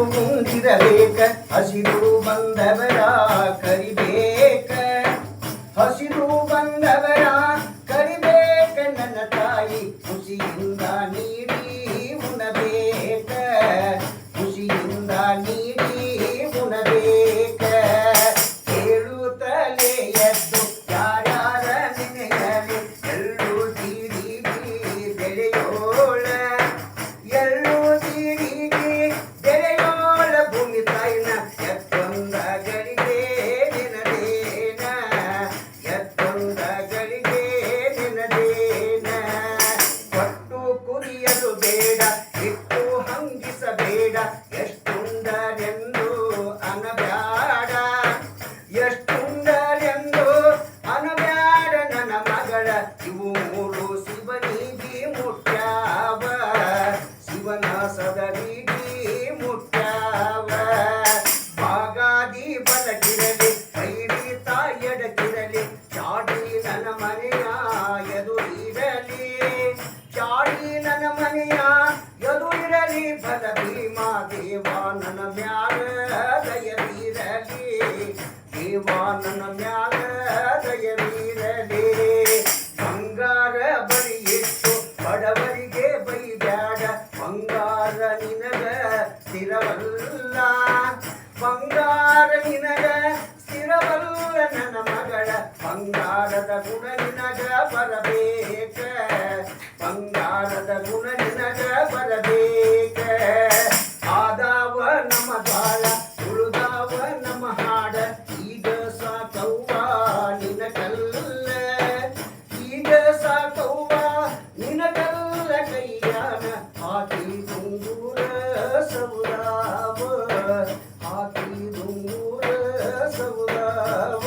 ಮುಂದಿರಬೇಕ ಹಸಿರು ಬಂದವರ ಕರಿಬೇಕ ಹಸಿರು ಬಂದವರ ಕರಿಬೇಕ ನನ್ನ ತಾಯಿ ಖುಷಿಯಿಂದ ನೀಡಿ ಉಣಬೇಕ ಖುಷಿಯಿಂದ ನೀಡಿ ಉಣಬೇಕ ಕೇಳುತ್ತಲೇ ಎದ್ದು ಯಾರ್ಯಾರ ನೆನೆಯಲಿ ಎಳ್ಳು ಜೀರಿಗೆ ಬೆಳೆಯೋಳ ಎಳ್ಳು ಜೀರಿಗೆ ಬೆಳೆಯೋಳ ಭೂಮಿ ತಾಯಿನ ಎತ್ತೊಂದ ಗಳಿಗೆ ನೆನದೇನ ಎತ್ತೊಂದ ಗಳಿಗೆ ನೆನದೇನ ಕೊಟ್ಟು ಕುರಿಯಲು ಬೇಡ ಇಟ್ಟು ಹಂಗಿಸಬೇಡ ಎಷ್ಟುಂಡರೆಂದು ಅನಬ್ಯಾಡ ಎಷ್ಟುಂಡರೆಂದು ಅನಬ್ಯಾಡ ನನ್ನ ಮಗಳ ಇವು ಮೂರು ಶಿವನಿಗೆ ಮುಟ್ಟ್ಯಾವ ಶಿವನ ಸದರಿಗೆ ಮುಟ್ಟ್ಯಾವ ಬಾಗಾದಿ ಬಲಕಿರಲಿ ಕೈರಿ ತಾಯಡಕಿರಲಿ ಚಾಡಿ ನನ್ನ ಮನೆಯ ಎದುರಿರಲಿ ಚಾಡಿ ನನ್ನ ಮನೆಯ ಎದುರಿರಲಿ ಬಲ ಭೀಮಾ ದೇವ ನನ್ನ ಮ್ಯಾಲ ದಯವಿರಲಿ ದೇವ ನನ್ನ ಮ್ಯಾಲ ದಯವಿರಲಿ ಬಂಗಾರ ಬಳಿ ಇಟ್ಟು ಬಡವರಿಗೆ ಬೈಬ್ಯಾಡ ಬಂಗಾರ ನಿನಗ ಸ್ಥಿರವಲ್ಲ ಬಂಗಾರ ನಿನಗ ಸ್ಥಿರವಲ್ಲ ನನ್ನ ಮಗಳ ಬಂಗಾರದ ಗುಣ ನಿನಗ ಬರಬೇಕ ಬಂಗಾರದ ಗುಣ ನಿನಗ ಬರಬೇಕ ಆದಾವ ನಮ್ಮ ಬಾಳ ಉಳಿದಾವ ನಮ್ಮ ಹಾಡ ಈಗ ಸಾಕವ್ವ ನಿನ ಕಲ್ಲ ಈಗ ಸಾಕವ್ವ ನಿನ ಕಲ್ಲ ಕೈಯಾನ ಹಾಕಿ ದುಂಗೂರ ಸೌದಾವ ಹಾಕಿ ದುಂಗೂರ ಸೌದಾವ